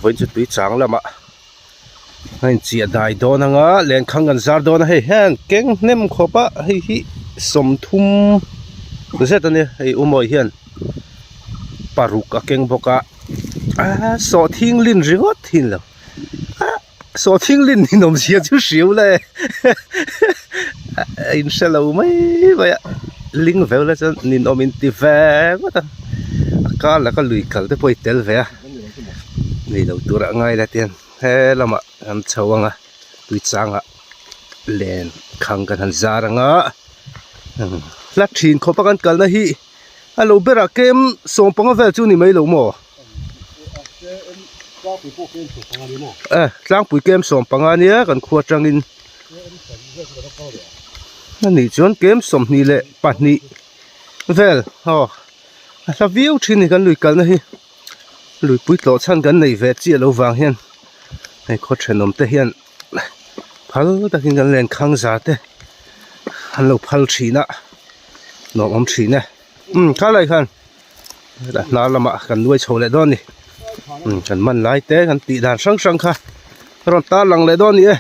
vẫn chút túi trắng lắm ạ. Anh chị đại đó nè ngã lên khang gần zar đó nè hay hen keng nem khó ba hay hi som thum được chưa tao nè hay mồi hiền paruk keng boka so thiên linh riết thiên了so thiên linh thì nằm xia chút xíu嘞inshallah mấy vậy linh về là cho nên ông mình tìm về quá ta cá là cái lưỡi cẩu tới bơi tel về này đầu tuổi ngay là tiền thế là mà em cháu à tuổi sáng à lên khang cái thằng già rằng á lát chín khó bắt cái này hi alo bây giờ kem sòng băng về chú ni mấy lâu mò lang bụi kem sòng băng anh nhé còn khoa trang in này chọn kem sòng ni lệ bát ni về là view trên này cái lưỡi cẩu này lưỡi bụi lỗ chân cái này về chia lâu vàng hiền này có chuyện nôm tê hiền phal ta kinh cái lên khang giá tê hắn lâu phal chỉ nè nôm ông chỉ nè khá lại khăn là làm mà cần nuôi trâu lại đó nè cần mặn lái té cần tị đàn sang sang khá rồi ta lằng lại đó nè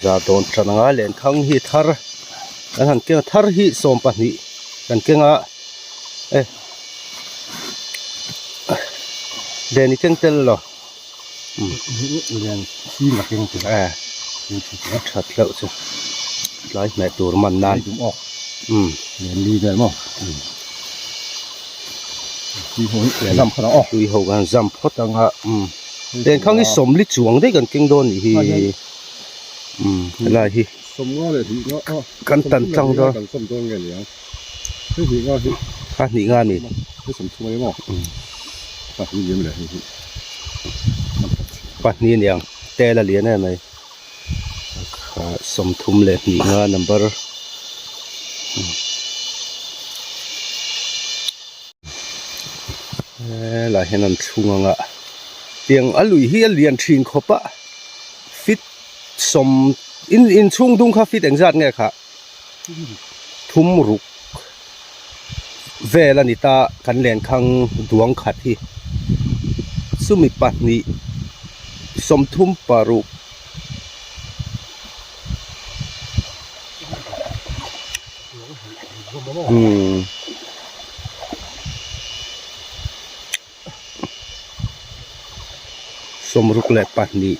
ra đồn chân ngã lên khang hi thar cái hàng kia thar hi xôm bát nị cần kia ngã đèn đi chân chân rồi đèn xi mà chân chân nó thật lậu chứ lấy mẹ tủ mặn nan cũng ọc đèn đi rồi mà đi hồi đèn dầm nó ọc đi hồi gần dầm phốt tăng hạ đèn không cái sớm lít chuồng đấy gần kinh đôn thì là gì sớm ngon thì nó căn tận trong đó sớm ngon cái gì cái gì ngon thì phát nị ngan nị cái sớm chuối mà phát nị gì vậy phát nị nhàng tê là liền này mày sớm thum lệ nị ngan number là hiện anh chung ngã tiếng ở lùi hi liền chín khóc á fit sớm in chung dung khá fit đánh giật nghe khá thum rục về là nị ta cần liền khang duang khát hi sumi pat ni som thum paru som ruk le pat ni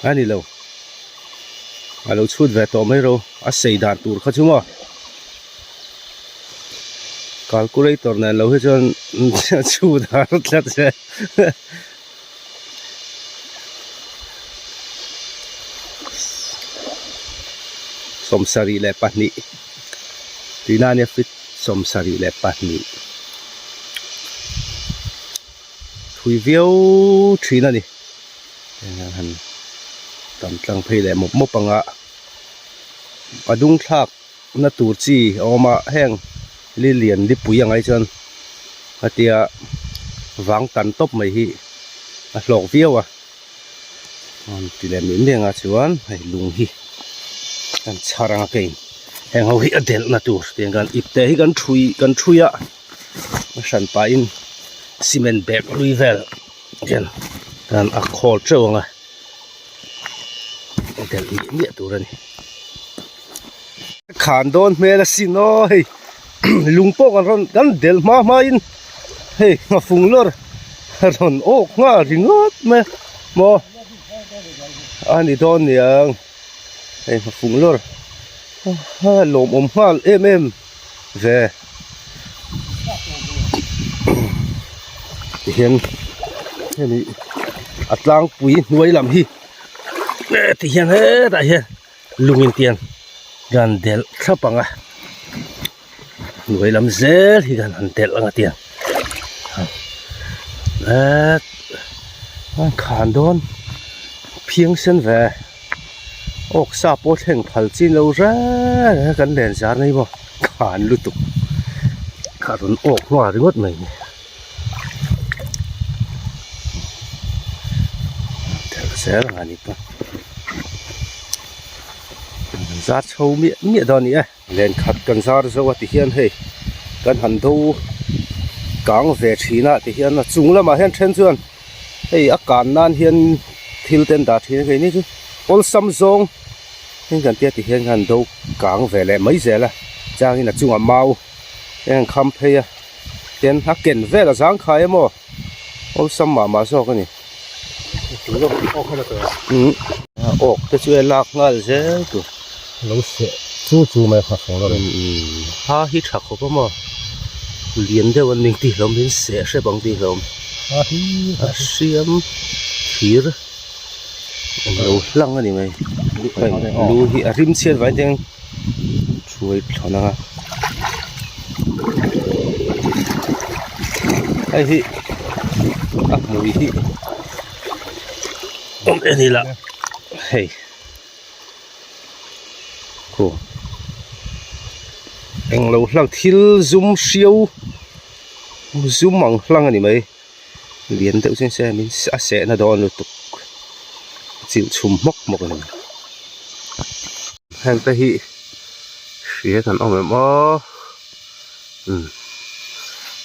ani lo alo chut ve to mai ro a sei dan tur kha chuma calculator này lâu hết trơn chu đã rất lát rồi som sari le pani tí na nhé fit som sari le pani thui viêu trí na đi hắn tầm trăng phê để một mốc bằng ạ ở đúng thạc nó tụt chi ở mà heng li liền đi bùi yang ấy chân tia vắng tàn tốc mày hi lọc viêu thì làm miếng đen chuan hay lùng hi kan charang cái heng hậu hi adel na tur tiền kan ipte hi kan chui san pa in cement bag lui vel gen kan a khol trâu nga adel mi tur ani khan don me la sin oi lung po kan del ma in hey nga phung lor ron ok nga ringot me mo ani don yang hey nga phung lor lom hal em về hiện này atlang pui nuôi làm hi thì hiện hết tại hiện lung in tiền gần del khắp bằng nuôi làm dễ thì gần del là tiền khán đón phiêng sân về ốc sa bốt hình phật chín lâu ra gần đèn giá này mà khán lưu tục khán ốc hoa rất mình sẽ là gì vậy? Giá sâu miệng đó nhỉ? เล่นขัดกันซาร์สวัสดิเฮียนเฮ้กันหันดูกลางเวทีน่ะที่เฮียนน่ะจุงแล้วมาเฮียนเช่นส่วนเฮ้อาการนั่นเฮียนทิลเต็นดาทีนี่นี่จุอลซัมซงเฮียนกันเตี้ยที่เฮียนหันดูกลางเวลไม่เสียละจางนี่น่ะจุงอ่ะเมาเฮียนคำเพย์เฮียนฮักเก่นเวลจางขายมั้งอลซัมมาซอกนี่主要靠看了得，ออกจะช่วยลากงานเสียตัว 老些，猪没看好了嘞，หาฮิตหักเขาป่ะเลี้ยงได้วันหนึ่งที่เราเป็นเสียใช่บางทีเราเสียมขีร์เราลังอันนี้ไหมดูที่ริมเชียร์ไว้เด้งช่วยถอนนะไอ้ที่มือที่อันนี้ละเฮ้ยโอ้เอ็งเราลังทิลซุ่มเชียวซุ่มมังลังอันนี้ไหมเรียนเดี๋ยวเส้นมินเสียน่ะโดนตุกจิ๋วชุ่มมกกันแห่งแต่ที่เสียกันเอาแบบว่า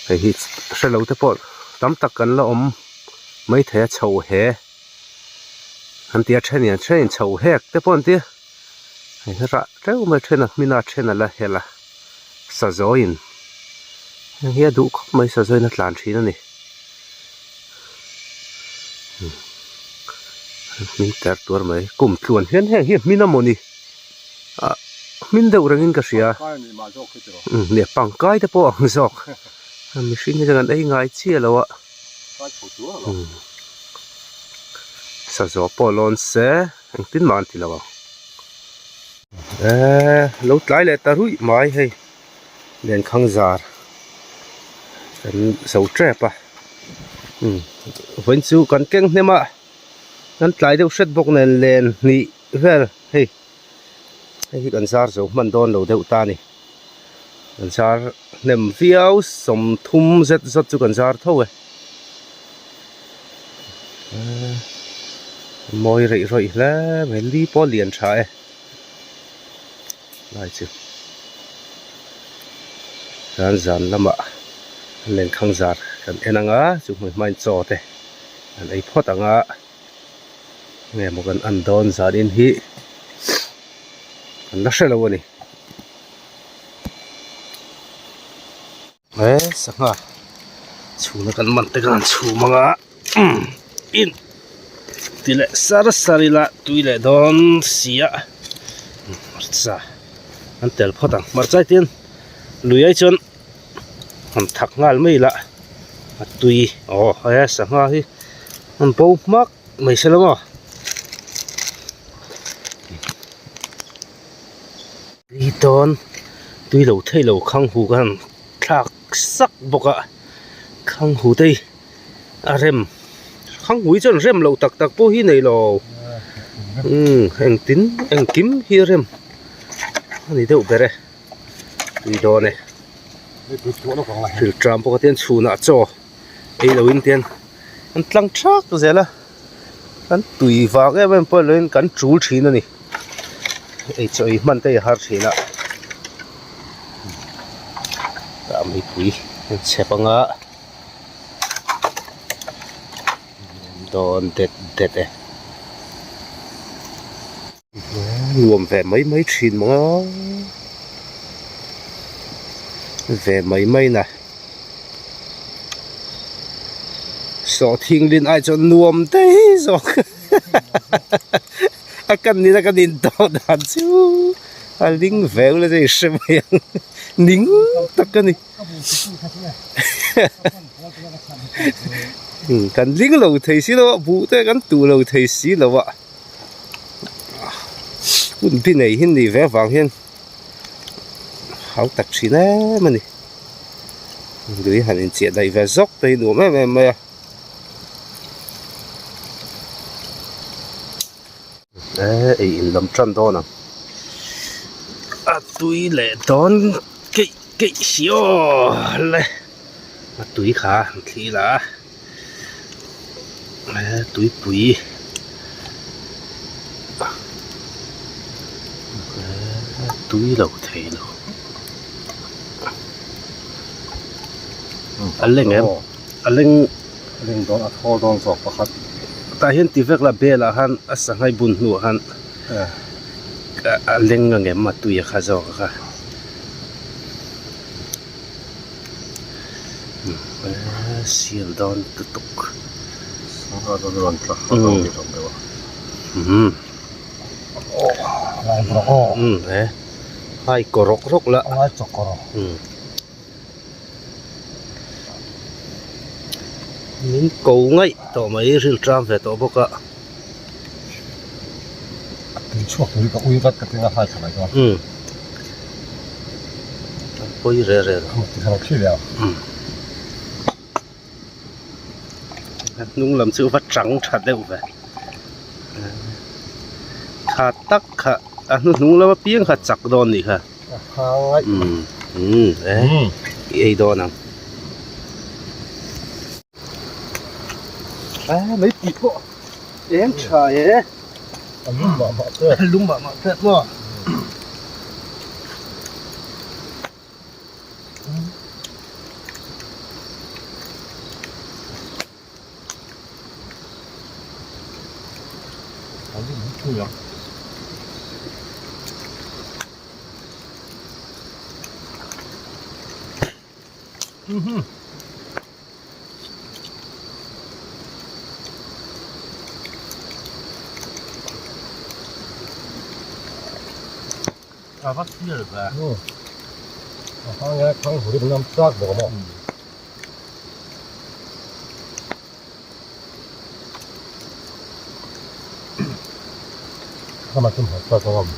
ไอ้ที่ใช้เราแต่ปอดตั้มตักกันแล้วไม่แท้เฉาแห่อันเดียเช่นเนี่ยเช่นเฉาแหกแต่ปอนเดียไอ้ระเจ้าไม่เช่นน่ะมีน่าเช่นอะไรเฮล่ะสะจอยน์เฮียดูไม่สะจอยนัดหลานชีนั่นนี่มีแต่ตัวไหมกลุ่มส่วนเฮียนแห้งเฮียมีน้ำมันนี่มินเดาเรื่องกันเสียเนี่ยปังไก่แต่ปองจอกมีสิ่งที่จะกันได้ง่ายเชี่ยแล้วอะสะจอปอลอนเซ่ตินมันทีละวะเราไล่เลยตารุ่ยไม้ให้เล่นขังจาร์เป็นเสาแทรปะวันสู้กันเก่งเนี่ยมางั้นไล่เดี๋ยวเสร็จบอกเล่นเล่นนี่เว้ยเฮ้ยให้กันจาร์สู้มันโดนเราเดี๋ยวตานี่กันจาร์เนิ่มเฟี้ยวสมทุ่มเสร็จจู่กันจาร์เท่าไหร่มอยเลยแล้วไม่รีบพอเลียนชายได้จิการจันละมะเล่นขังจาร์กันเอ็นังอ่ะจุดไม่จอดเลยอันไอ้พ่อตังอ่ะเนี่ยมันกันอันโดนจารินฮีอันนักเสลวันนี้สังอ่ะชูนักกันมันตะกันชูมังอ่ะอินทีละสารละตุยละโดนเสียมาจ้าอันเตลพอตังมาใจเตียนลุยไอจนมันถักงานไม่ละตุยสังหาที่มันปูมักไม่ใช่หรออีตอนตุยเหลาเทเหลาข้างหูกันถักสักบกะข้างหูได้อารมข้างหูจนเริ่มเราตักปูที่ไหนเราเอ็งตินเอ็งกิมฮีเริ่มอันนี้เดี๋ยวไปเลยดูโดนเลยถือจามปกติชูน่ะจ่อไอ้เราอินเดียนมันตั้งชักตัวเสียละกันตุยฝากไอ้เป็นเปิดเลยกันจูชีนั่นนี่ไอ้จ่อยมันได้หาชีละตามไอ้ตุยเช็บงะโดนเด็ดเลยรวมแฝงไม่ชินมั้งแฝงไม่นะสอทิ้งดินไอจนรวมได้สอกอากันนี่นะกันดินต่อด่านชิวอาลิงแฝงเลยจะใช่ไหมนิ่งตักกันนี่กันลิงเราเทสิแล้วบูแต่กันตัวเราเทสิแล้ววะคุณพี่ไหนเห็นนี่แฝงฟังเห็นเขาตักสินะมันนี่ดูหันเจียได้แฝงซอกได้หนูแม่ไอ้ลำจันโดนตุยเล่ตอนเกยเสียวเลยตุยขาทีละตุยปุ๋ยตุยเหล่าไทยเหล่า อันเล่งเอ็มอันเล่ง เล่งโดนอัดคอโดนศอกประคัด ตาเห็นตีเวกละเบละหันอัสังให้บุญหัวหันอันเล่งเงี้ยมาตุยข้าจอกค่ะเสียดอนตุก สังหารโดนตะขาโดนที่ทำไปวะลายประกอบให้กรกละลายจกกรมินกูไงต่อมาอีริลทรัมเวตอบกะเป็นช่วงนี้ก็อุ้ยกัดกันが入ったらいいわปุยเร่ๆที่เราขี้แล้วนุ่งลำชื่อว่าจังชัดเร็วไปขาตักขาอันนุ่งแล้วว่าเปียงขาจักโดนนี่ค่ะไอ้โดนอ่ะไม่ติดบ่เอ็มชายลุงบ่มาเตะลุงบ่มาเตะบ่对呀。啊，把死了呗。好像康复的那么扎不嘛。他们正好扎到我们。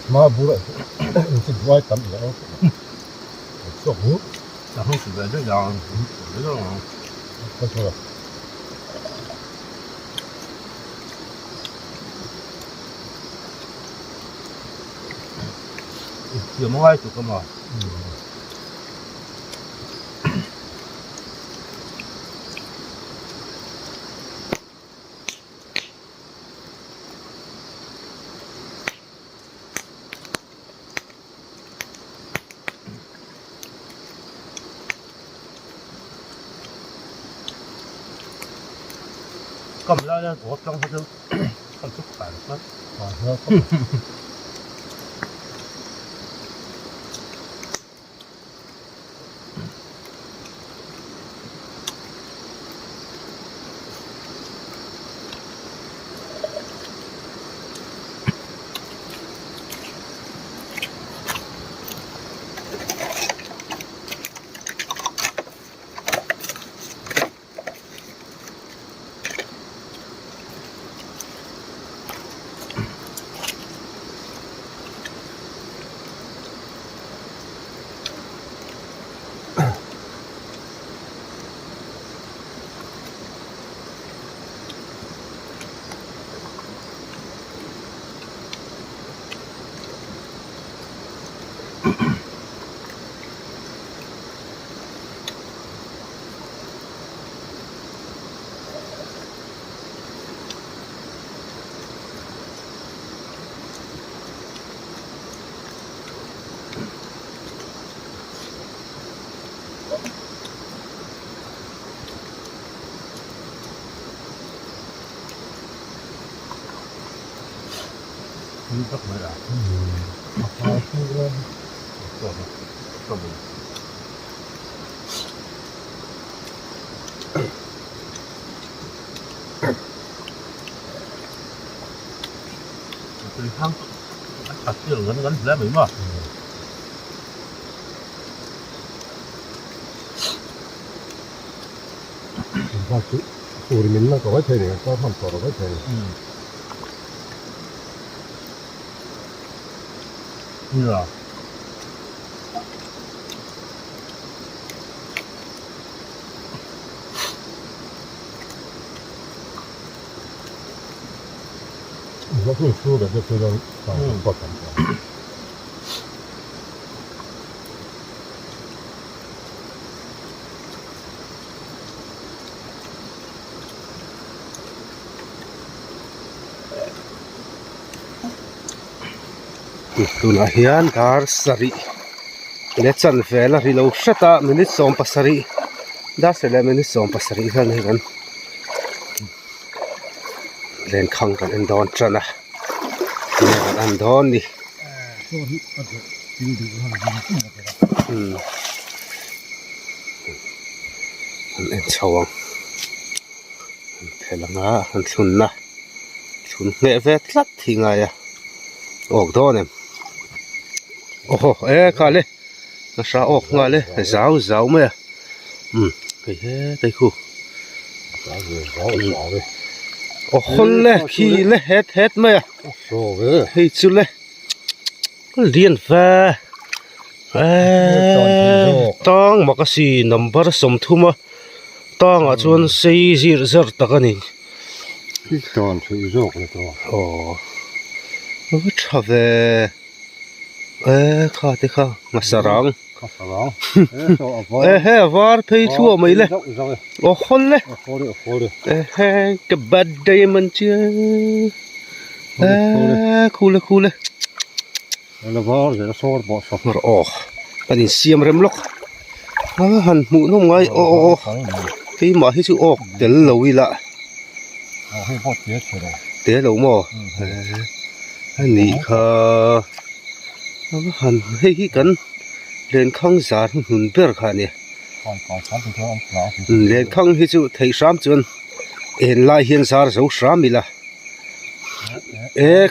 嘛不嘞，这外怎么样？做不，然后是在这样，这种，不错了。有么外做个嘛？咁啦咧，我當佢都咁足飯啦。ซื้อสักหน่อยอ่ะมาขายซื้อเลยก็มีคือทั้งตัดเรื่องเงินแล้วเหมือนว่าว่าอุริมินน่ะก็ไว้เท่านี้ก็ทำต่อไว้เท่านี้นี่ล่ะว่าคือสู้แบบจะคือเราปลอดภัยtuna hian dar sari le chan vela ri lo shata minute som pasari da sele minute som pasari han hi kan len khang kan en don trana ne kan an don ni an en chawang thelanga an thunna thun nge ve tlat thinga ya ok donem oho kale na sa ok ngale zau me cái đây khu le khi le hết me hey chu le liên va tang makasi number som thuma tang a chuan sei zir zar takani ton chu jok le to Chave khate kha masarang var phei thua mai le o khol le ke bad diamond chia khule la var le sor bo so mar panin siam rem lok han mu no ngai ke ma hi chu ok tel lowi laให้พอเสียเฉย te lo mo ani kha han hi kan len khang zar hun ber kha ni ก่อนชั้นเป็นเท่าอันกลาง len khang hi chu thei sam chun en lai hian zar zo sam mi la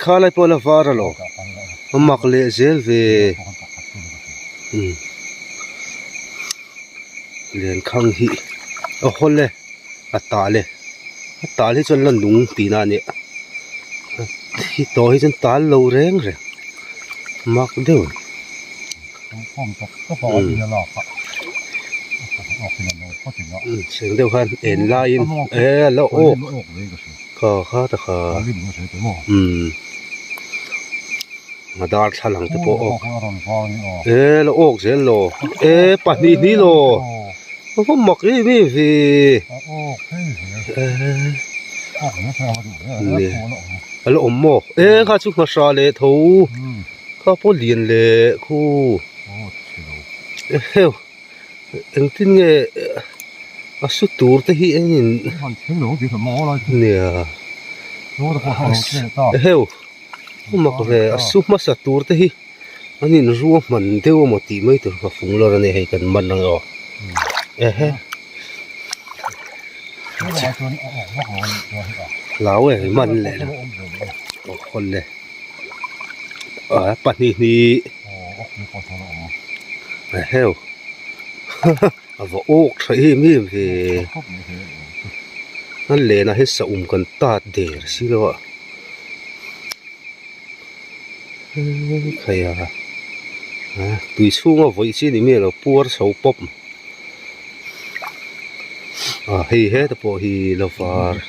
kha lai pola var lo mak le zel ve len khang hi a hol le a ta le chun lan lung ti na ni hi to hi chun tal lo reng mak deu ผมก็พอดีแล้วครับ ออกเป็นโลก็ถึงแล้ว เสียงเดียวกันเอ็นไลน์แล้วโอ้ก็ข้าตะขามาดาร์ทหลังตะโปอกแล้วโอกเสียโลปัดนี่โลมันก็หมกนี่พี่นี่แล้วอมโมข้าชุกมาชาเลทูข้าพอเลียนเลยคู่อันที่เนี่ยสุดตัวที่เห็นเนี่ยมาก็เลยสุดมาสุดตัวที่อันนี้รู้ว่ามันเดี๋ยวมันตีไม่ตัวกับฟุ้งแล้วเนี่ยให้กันมันนั่งอ๋อแล้วมันเลยคนเลยปัจจุบันว่าโอกใช่ไหมพี่นั่นเลยนะให้สะกันตาเดือดสิล่ะใครตุยช่วงว่าไว้สินี่มีเราปวดเสาป๊บเฮ้ตะโพฮีลาฟาร์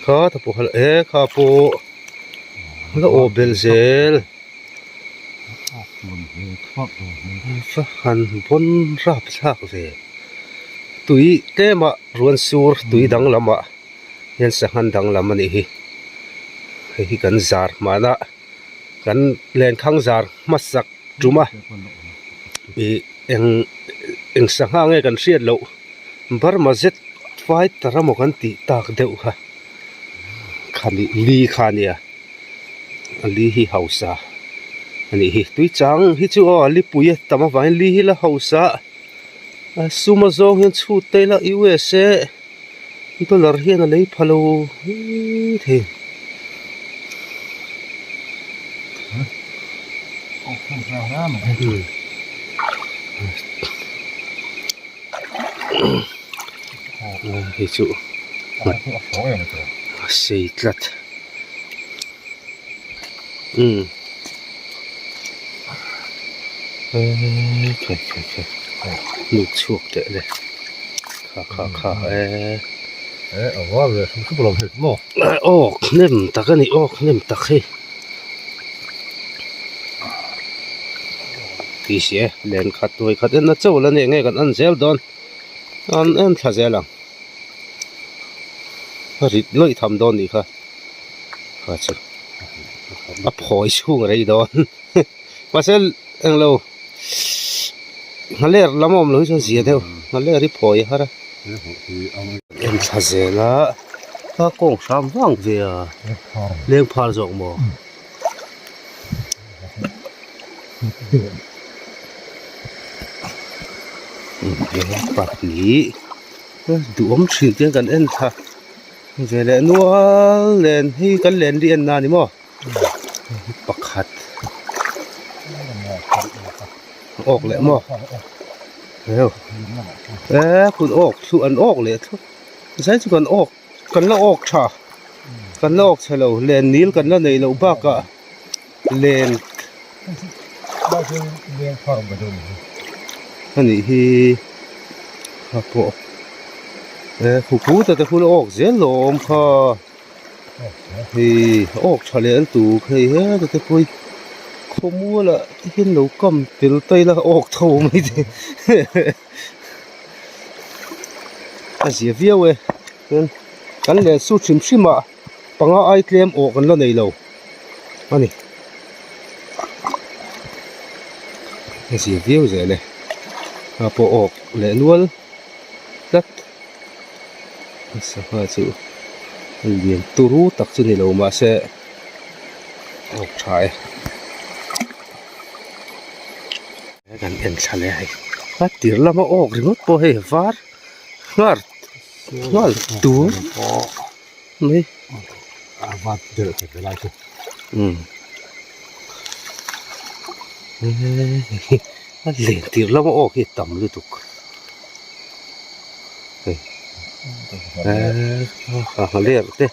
ข้าตะโพข้าโพแล้วโอเบลเซลฟันบนรับชักเลยตุยเตมะรวนสูร์ตุยดังลำมะยันสังดังลำมันนี่ฮิกันซาร์มานะกันเล่นข้างซาร์มาสักจุมาเอ็งสังหางกันเสียดโลบาร์มาเจ็ดไฟตระมกันติตากเดือดค่ะขันลีขานี่ อันนี้hi hausa อันนี้hi tui chang hi chu a li pui tama vai li hi la hausa suma zong hian chu te la USA dollar hian a lei phalo the hi chu sei tlatลูกชุกเตะเลยค่ะว่าเลยสุบลมเห็ดหม้อออกเน่มตะกันนี่ออกเน่มตะให้ทีเสียเล่นขัดตัวขัดเอ็นน่ะเจ้าแล้วเนี่ยไงกันอันเซลดอนอันท่าเซลังริดเลยทำดอนนี่ค่ะจ้ะพอยช่วงอะไรดอนว่าเซลเอ็งเราฮัลโหลละมั่มเลยจะเสียเดียวฮัลโหลรีพอยฮะระเอ็นท่าเซละถ้ากงสามว่างเวียเลี้ยงพาจอกหมอปัดนี้ดูอมสิ่งเดียวกันเอ็นท่าเวลานัวเล่นให้กันเล่นดีอันนั้นนี่มั้งปักขัดออกเลยมั้งเร็วคุณออกส่วนออกเลยใช่ส่วนออกกันแล้วออกชากันแล้วออกเฉลาเล่นนี้กันแล้วในเราบ้ากะเล่นบ้าคือเลี้ยงความกระดุมอันนี้ที่ครับผมผู้แต่ผู้ออกเสียลมค่ะที่ออกเฉลี่ยตัวเคยแต่ผู้ขมัวละเห็นเรากำเป็นไตละออกเท่าไม่ได้เสียเวียวกันเลยสู้ชิมชิมาปังไอเตรียมออกกันแล้วในเราอันนี้เสียเวียวเสียเลยพอออกเลยนวลรัดสภาพจู่เรียนตุรุตักจุนี่เรามาเสออกชายกันเอ็นชาเลยฮัดตีละมาออกริงๆพอให้ฟาร์งาตัวนี่วัดเดือดเป็นไรสิเล่นตีละมาออกให้ต่ำเลยทุกเรียกเด้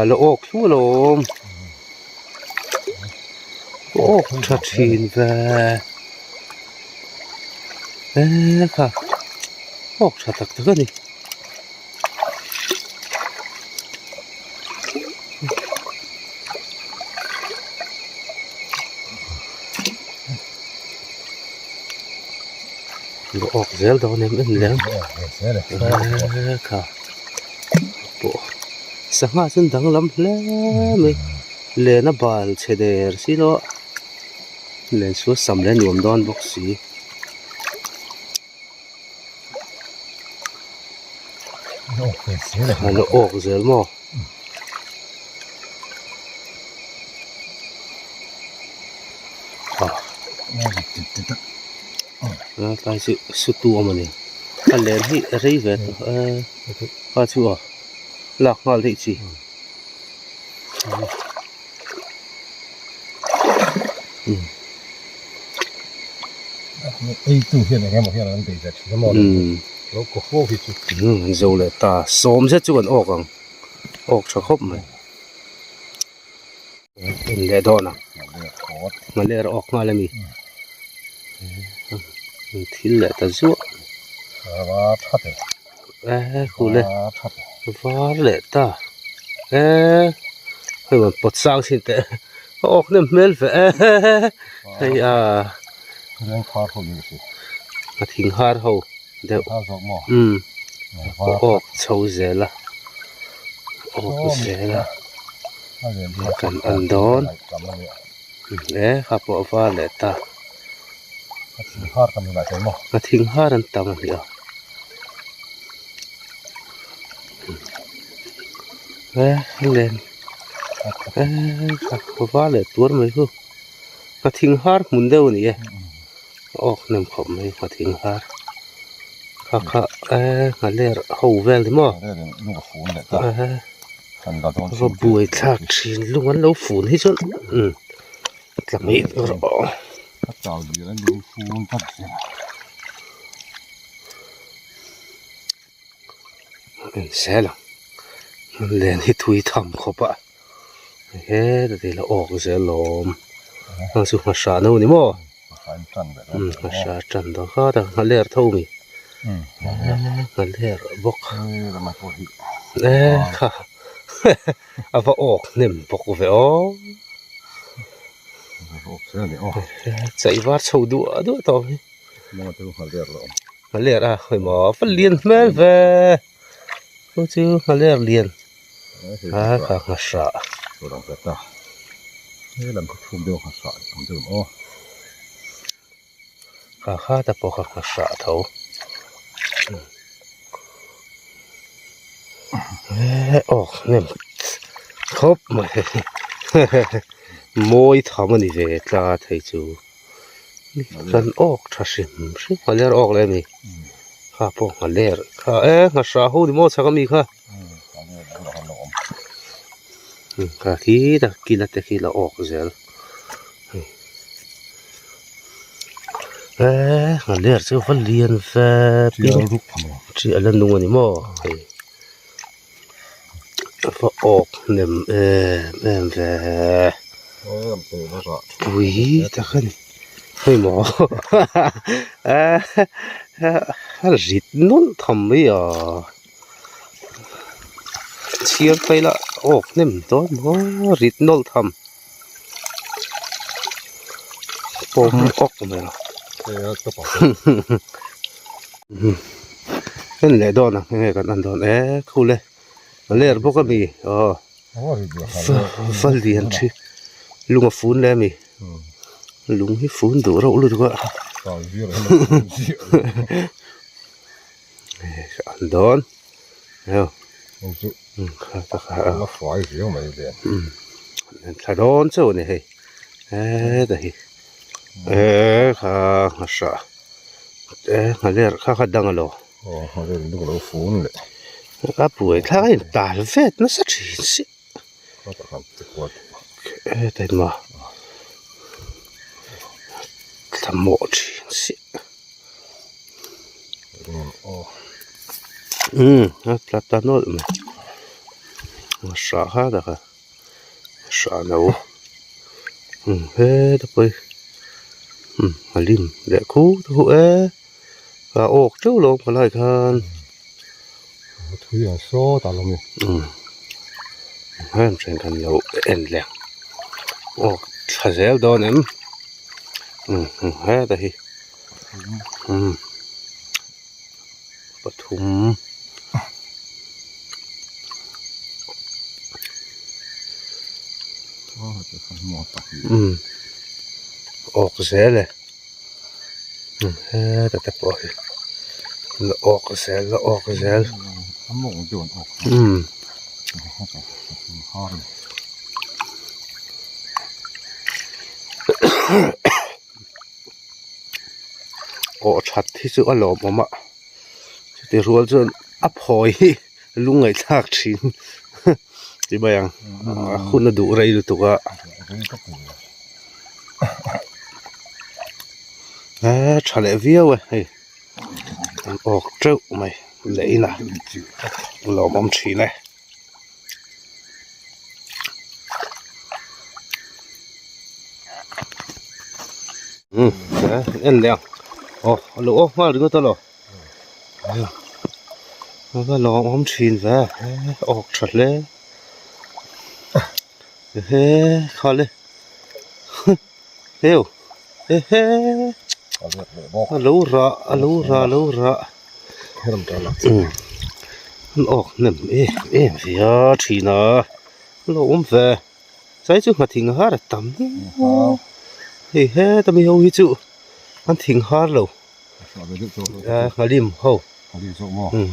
แล้วออกชั่วลมออกชัดชินค่ะออกชัดตักตัวนี่ออกเซลดอนเนี่ยมันแล้วค่ะปะสังหารสุดดังลำแล้วไม่เล่นบอลเฉดร์สิโลเล่นชัวสำเร็จยวมดอนบ็อกซี่ฮัลโหลออกเซลมั้งไปสุดตัวมันนี่อันเล่นที่รีเวทข้าชัวหลักมาเลยจีไอ้ตู้เฮียนอะไรมาเฮียนนั่นตีจะชั่วโมงแล้วก็โค้งที่จุดมันโจเลยตาสมเสร็จจวนออกอ่ะออกชะคบไหมเป็นเล่ดอนะมันเล่ออกมาเลยมีที่แหละแต่ชั่วว่าชัดเลยคูเลยว่าแหละตาให้มันปลดสร้างสิแต่ออกเนี่ยเมลเฟไอ้เรื่องคาร์เขาอยู่สิมาทิ้งฮาร์เขาเดี๋ยวออกเช่าเสร็จละออกเสร็จละกันอันดอนครับว่าแหละตามาทิ้งฮาร์อันตามันเดียวเล่น ก็ว่าเลยตัวมันก็มาทิ้งหาร์มุนเดียวนี่ออกน้ำขมไม่มาทิ้งหาร์ค่ะมาเลี้ยเขาเวลที่มั้ง ได้ลูกฟูนเลยคันเราต้อง ก็บวยทักชินลุงวันเราฝูนให้จนกลับมาอีกรอ ถ้าเจ้าอยู่แล้วลูกฟูนทัดเสีย แซ่ละเรียนให้ทุยทำครบอ่ะแต่ทีละออกเสียลมนั่งสุมาชาโน่นี่มั้ง ขันสั้นแบบ มาชาจันทร์ก็แต่มาเลี้ยเท่ามีมาเลี้ยบอก เรามาโคหิ ค่ะเอาไปออกเนี่ยบอกว่าอ๋อ เสื้อนี่อ๋อ ใจว่าชาวดูด้วยต่อไป มันจะรู้เขาเรียกเรา มาเลี้ยเคยหมอฟันเลียนแม่เว้ก็ชื่อมาเลี้ยเลียนค่ะมาชา ตัวเราแต่ตาลำทุ่มเดียวเขาสอนผมจะอ๋อ ค่ะแต่พอค่ะมาชาเท่าออกเนี่ยครบไหมมวยทำมันนี่เวทลาไทยจูกันออกทัศน์สิมาเลี้ยออกเลยนี่ข้าพงมาเลี้ยข้ามาชาหูดิโมสักมีค่ะข้าขี้ตะกินแต่ขี้ละออกเสียมาเลี้ยเจ้าฟันเลียนแฟปิ้ง รูปทำไม ที่อันนั้นนุ่งนี่มั้งพอออกเนี่ยแม่แฟ เปิดแล้วก็ ปุยตะกันให้หมอริดนุ่นทำไม่อ่ะเชียร์ไปละออกเนี่ยตัวหมอริดนุ่นทำปมออกมาแล้ว ตัวปอก นั่นแหละโดนนะยังไงกันนั่นโดนคู่เลยมาเลี้ยพวกก็มีอ๋อ โอ้ยเดี๋ยว ฟันเลียนชื่อลุงฟูนแล้วมีลุงให้ฟูนดูเราเลยดีกว่า ต่อเยอะเลย อันโดนเอ้า ผมจะ ข้าตะขา แล้วฝอยเสียวมาเลย ถ้าโดนเจ้าเนี่ยแต่ข้ามาชามาเลี้ยข้าขัดดังอะไร โอ้เขาเรียกลูกเราฟูนเลย ก็ป่วยถ้าเห็นตาเวทน่าสักทีสิ ก็จะทำตะกวด แต่มาทำหมดสิ โอ้ ปลาตาโนดมั้ยมาชาค่ะแต่ค่ะชาหนูตะไปมาลิมเด็กคู่ตัวก็ออกเจ้าลงมาเลยกัน ทุยโซ่ตาลมเนี่ย ให้มันเป็นกันเราเอ็นแรงออกถ้าเสียโดนเนี่ยแต่ที่ปฐุม โอ้จะทำหมอตัก ออกเสียเลยแต่ปล่อยแล้วออกเสียแล้วออกเสีย ทำหมอโยนออกห้อง โอ้ชัดที่สุดอารมณ์มาจะรู้ว่าจะอัพหอยลุงไงทักชินที่บ้านคุณดูอะไรดูตัวชาเลวิวเฮ้ยออกเจ้าไหมเลยนะเราบอมชีเลยเอ็นเลี้ยงโอ้โหลูกมาดูตัวลูกมันก็ลองบอมชีนแวออกชัดเลยเฮ้ขอเลยเฮ้ยรู้ระให้ลำตาหลัก มันออกเนี่ยเสียทีนะลมแฝงใส่จุมาทิ้งหาร์ตั้มเฮ้แต่ไม่เอาหิจุมันทิ้งหาร์แล้วมาลิมเขา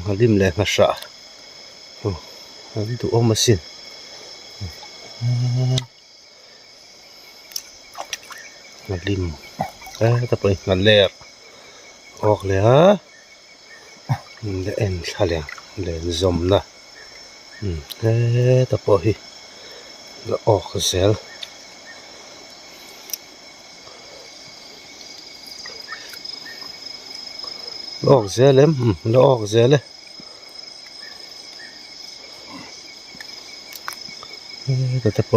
มาลิมเลยมาชาดูออกมาสิ มาริมตะไปงันแลกออกเลยฮะเล่นชาเลียงเล่นซอมนะตะไปแล้วออกเซลออกเซลเลยแล้วออกเซลเลยตะไป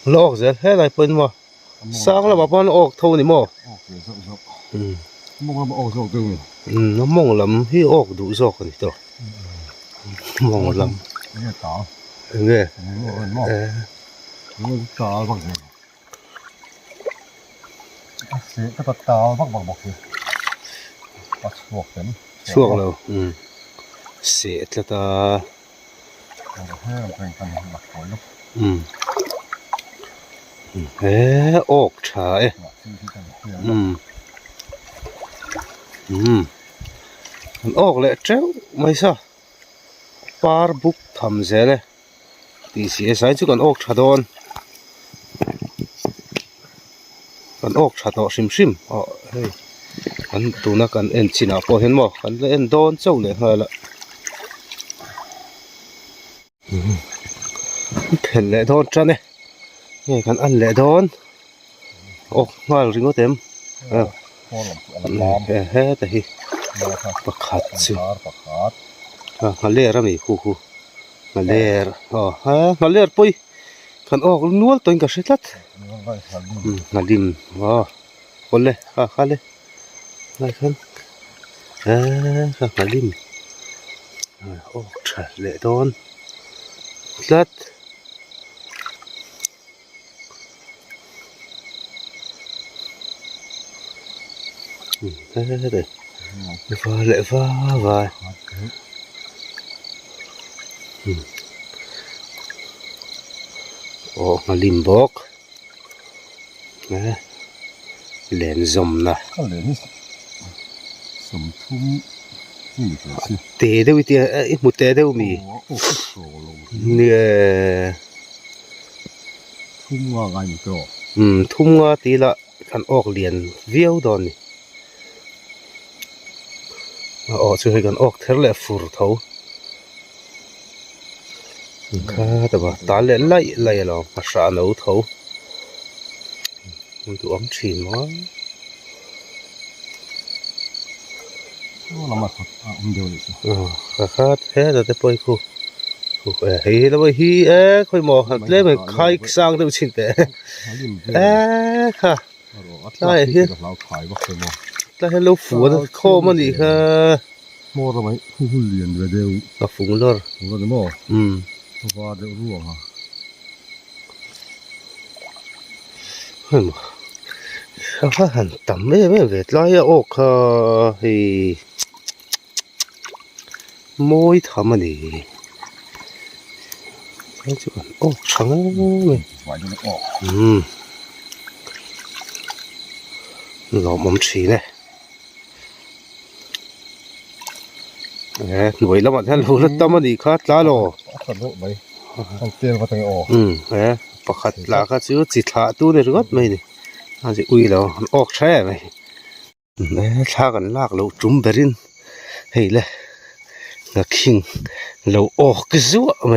แล้วออกเซลให้อะไรเป็นวะสร้างแล้วบ้านออกเท่านี้มั้งมองมาออกสองตัวน้ำมองลำที่ออกดูสอกนี่ตัวมองลำเนี่ยตาเนี่ยมันตาบักเนี่ยเสียก็ตาบักบอกเลยปักสวกเต็มช่วงเราเสียแล้วตาให้เป็นกันหลักผลออกฉายมันออกเลยเจ้าไม่ใช่ปาร์บุกทำเสร็จเลยตีเสียสายจุกันออกชาดอนกันออกชาดอชิมอ๋อเฮ้ยกันตัวนักกันเอ็นชินาพอเห็นมั้งกันเอ็นโดนเจ้าเลยฮะละเห็นเลยโดนจ้ะเนี่ยนี่กันอันเลยโดนโอ้งานริงก็เต็มแต่ฮีประคัดสิมาเล่ร์มีคู่มาเล่ร์มาเล่ร์ปุยขันออกนวลตัวเองก็เสร็จแล้วมาดิมคนเลยข้าเลยอะไรกันมาดิมออกฉะเละโดนลัดเลยฟ้าโอ้มาลิมบอกนะเล่นซอมนะสมทุ่มเตะได้วิธีมุดเตะได้มีเนี่ยทุ่มว่าไงตัวทุ่มว่าตีละกันออกเรียนเวียวดอนนี่ออกช่วยกันออกเทเลฟูร์เท่าข้าแต่ว่าตาเล่นไล่เราภาษาหนูเท่ามันตัวอ้อมชินมั้งเรามาขดเดียวเลยข้าแท้แต่ไปคู่เฮ้ยแล้วเฮ้ยค่อยมองเล่นมันใครสร้างได้ชินแต่ค่ะใช่เฮ้ยเราขายบักเซโมแต่ให้เราฝูงข้อมันอีกค่ะโม่ทำไมหุ่นเรียนไปเดียวเราฝูงลอฝูงลอโม่เพราะว่าเดี๋ยวรู้อ่ะเฮ้ยข้าหันต่ำไม่เวทไล่ออกเฮ้ยมวยทำมันนี่ให้จุกันออกช่างเลยไหวจนออกเราหม่อมชีเนี่ยหน่วยแล้วมันท่านรู้แล้วตั้มมันอีกครับล้าโลตัดโลไปต้องเตี้ยก็ต้องออกประคัดลาก็ซื้อจิตละตู้ในรถไม่ดิอาจจะอุ้ยแล้วออกแช่ไหมชากันลากเราจุ่มเบรินเฮ้ยเลยนักขิงเราออกก็ซัวไหม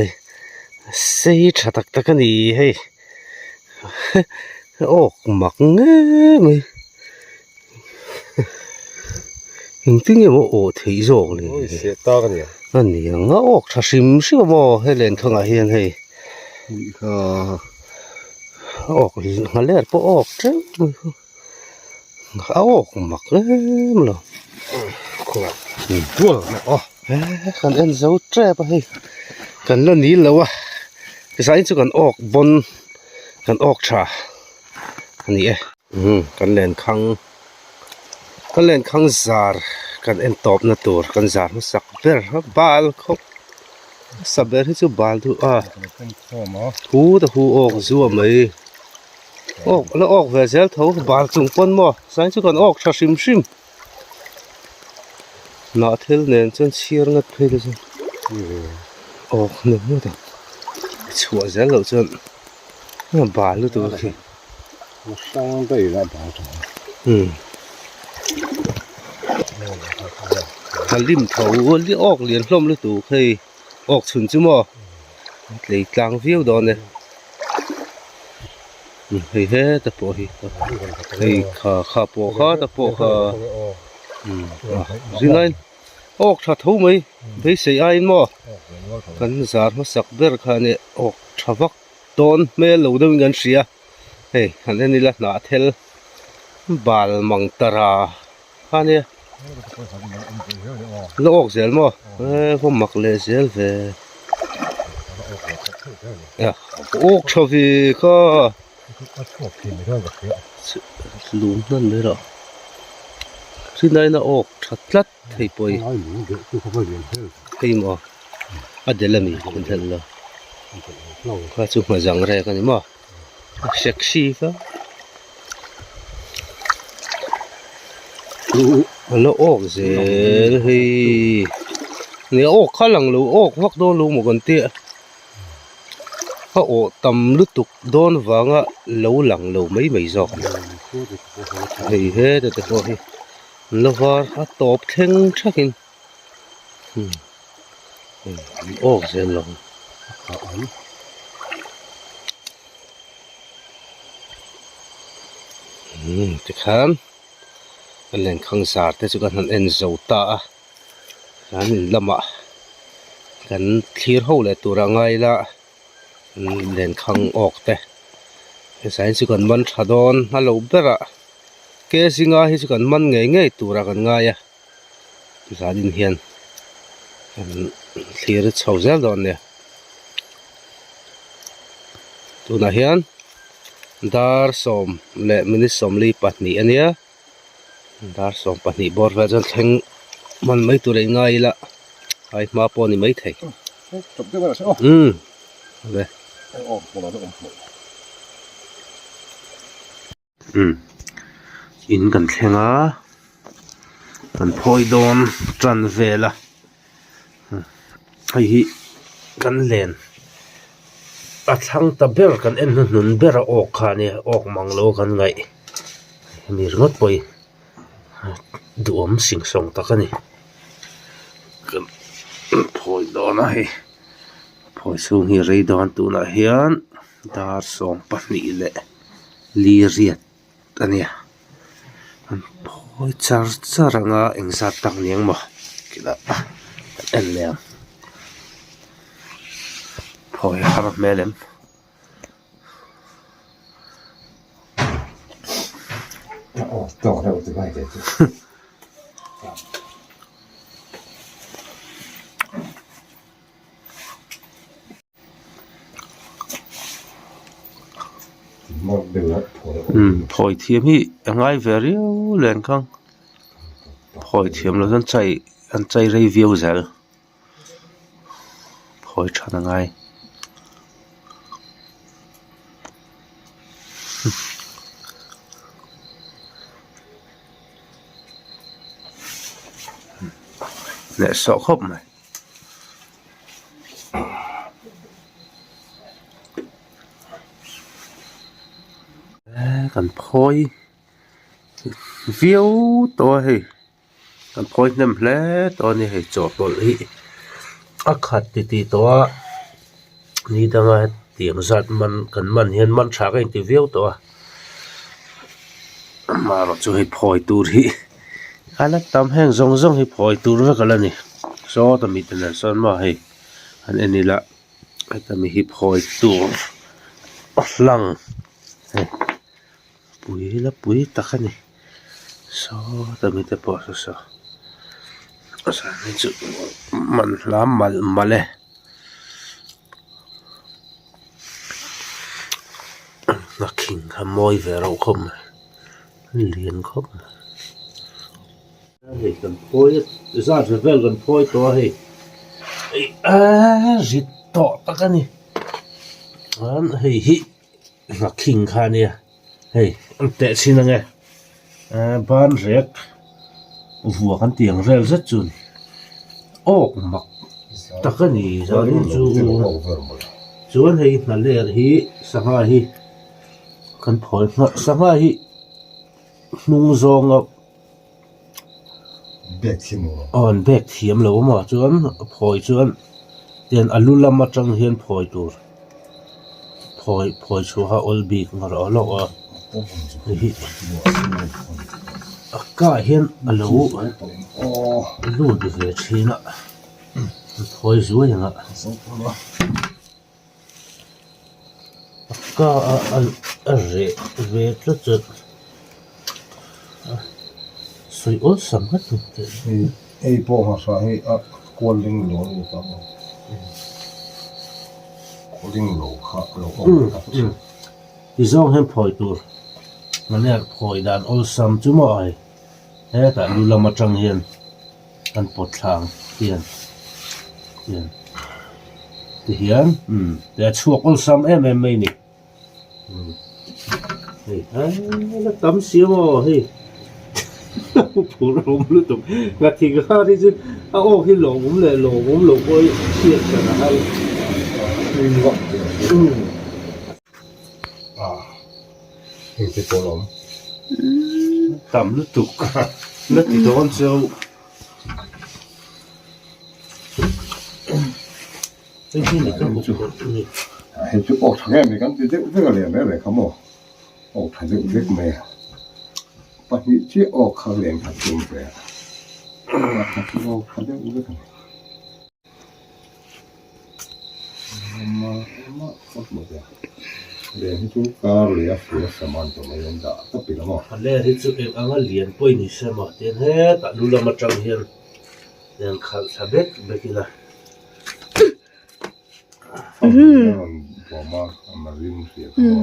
เสียชัดกันนี่เฮ้ยออกหมักเงี้ยไหมจริงๆว่าโอ้ที่โรงนี่เสียตากันเนี่ยนั่นนี่งั้นออกถ้าชิมสิว่าให้เล่นทั้งอาเฮียนให้ออกงั้นเล่นพอออกจังเอาออกหมักเลยมั้งล่ะตัวเนี่ยอ๋อกันเอ็นเจ้าแทรไปให้กันแล้วนี้แล้ววะก็ใส่จุกันออกบนกันออกชาอันนี้กันเล่นคังซาร์กันเอ็นตอบนาตัวกันซาร์มันสักเบอร์บาลเขาสับเบอร์ที่จูบาลดูหูแต่หูออกซัวไหมออกแล้วออกเวเซลเท่าบาลจุงปนมั้งใส่จุกันออกชาชิมน่าเทลเนี่ยจนเชียร์งัดเพลินออกหนึ่งมั้ง ชัวซะแล้วจนบาluตัวคือ 相对来保守。 ถ้าริมเขาที่ออกเรียนพร้อมฤดูเคยออกชุนจุ่มอ่ะเลยกลางฟิวดอนเนี่ยเฮ้ยเฮ้ตะโปเฮ้ยขาโปขาตะโปขาสิไงออกชัดทุ่มไหมไปเสียไอ้มั้งกันสารมาสักเบิร์คาเนี่ยออกชับวักตอนไม่หลุดเงินเสียเฮ้ยอันนี้ละหนาเทลบาลมังตราข้าเนี่ยแล้วออกเสียมั้งผมมักเลยเสียเว้ยออกชอบที่ก็ลุงนั่นเลยหรอที่ไหนน่ะออกชัดชัดให้ไปให้มาเดี๋ยวละมีคนเห็นแล้วข้าจุกมาจังไรกันนี่มั้งเซ็กซี่ก็แล้วออกเสียเฮ้ยเนี่ยออกข้างหลังลูกออกพักโดนลูกหมดกันเตี้ยเขาออกตำลึกตุกโดนวางอ่ะลูหลังลูไม่จอกเฮ้ยเฮ้ยแต่พอเฮ้ยแล้วว่าตบแข็งชักอินออกเสียหลังจะขันอันเล่นขังสาดแต่สุกันนั้นเอ็นโซตาอันนี้ละมะกันเคลียร์เขาเลยตัวร่างไงละเล่นขังออกแต่สายสุกันมันชาดอนฮัลโหลเบระเกสิงาให้สุกันมันง่ายตัวร่างกันง่ายสาดินเฮียนเคลียร์เช่าเซลดอนเนี่ยตัวน่ะเฮียนดาร์สมและมินิสมลีปัตนีอันเนี้ยดาร์สมปัตนีบอร์เวจนแทงมันไม่ตัวง่ายละไอ้มาปอนี่ไม่ไทยจบได้แล้วใช่ไหมเลยออกหมดแล้วอินกันแทงอ่ะกันพอยโดนจันเวล่ะไอ้กันเล่นอัดทั้งตะเบลกันเอ็นหนุนเบลออกขาเนี่ยออกมังโลกันไงมีรถไปดวมสิงส่งตะกันนี่กันพอยโดนไอ้พอยสูงฮีเรย์โดนตัวน่ะเฮียนดาร์สองปันนี่แหละลีเรียดอันเนี้ยพอยจาร์จารังอ่ะเอ็งสัตตังเนียงบ่กิละเอ็นแล้วพอยฮาร์เมลมต่อแล้วจะไม่ได้พอยเทียมที่ยังไงเวรีแรงข้างพอยเทียมแล้วฉันใจรีวิวเซลพอยชันยังไงเนี่ยสอบครบไหมกันพอยวิวตัวเฮ้กันพอยน้ำแร่ตัวนี้ให้จอดบนที่อาขัดตีตัวนี่ดังไงเตียงสัตว์มันกันมันเห็นมันฉากเองตีวิวตัวมาเราจะให้พอยตัวที่อันนั้นตามแห้งซงให้พอยตัวไว้กันแล้วนี่ซอตมีแต่ละส่วนมาให้อันนี้ละไอ้ตามีให้พอยตัวหลังปุ๋ยละปุ๋ยตะกันนี่ซอแต่มีแต่ปอซอสารนี่จุมันล้ำมาเลยนักขิงขโมยเวเราคมเลียนคมเฮ้ยกันพอยซาจะเวลกันพอยตัวเฮ้ยจิตต่อตะกันนี่อันเฮ้ยนักขิงขาเนี่ยเฮ้ยอันเตะสินะไงบ้านเรียกหัวกันเตียงเร็วสักจุนออกมักตะกันนี่จะรู้จู chuan hei hna ler hi sanga hi kan phoi hna sanga hi hnung zonga bek thimo on bek thiam lo ma chuan phoi chuan tian alulam atang hian phoi tur phoi chu ha ol bik ngar alo a hi ka hian alo lu de ve thina phoi zuai nga ka a re tla chat soi ol sam ha tu te ei po ha sa hei a calling lo ni ka mo calling lo kha lo i zong hem phoi tur maner phoi dan ol sam chu mo ai he ta lu lama tang hian an pot thlang hian ti hian te chuak ol sam em mai ni hei la tam siamo hei phur rom lu tum nga thi ga ri chu a o hi longum lo koi chiat kana hai ni wa hei te po lom tam lu tuk na ti don chau ei ni ka mu ni hei chu o thang em kan ti de ga le le ka mo o thang de de me pa ni chi o kha le ka tum pe ka ti o kha de u de ka ma ko mo de le hi chu ka le a fu saman to me da ta pi la mo le ri chu ek anga lian poi ni se ma ten he ta lu lama tang hian yan khal sabek bekila bo ma amarin si ka mo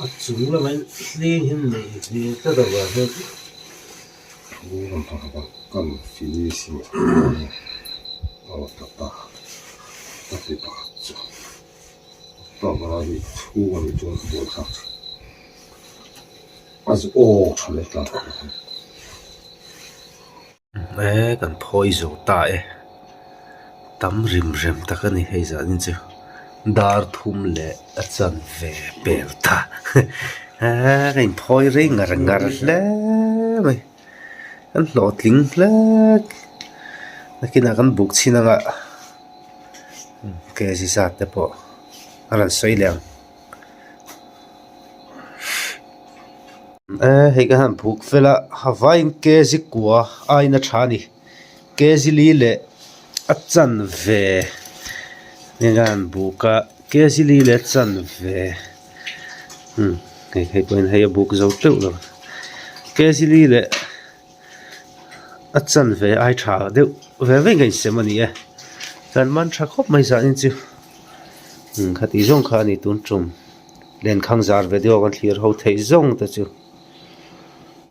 a chung la mai li hin nei li ta da wa he u ron ta kan fi ni si o ta ta ti pa chu ta ba ri chu wa ni chu bo sa as o chale ta kan phoi zo ta tam rim ta kan ni hei za nin chu dar thum le a chan ve per ta kan phoi re ngar le mai an hlotling le nakina kan buk china nga ke si sa te po aran soi leng hei ka han buk vela hawain ke si kwa aina thani ke si li le a chan ve ngan buka ke si li le chan ve hei point hei buk zo teu lo ke si li le a chan ve ai tha deu ve ngai se mani kan man tha khop mai sa in chu khati zong kha ni tun chum len khang zar ve deu kan thlir ho thei zong ta chu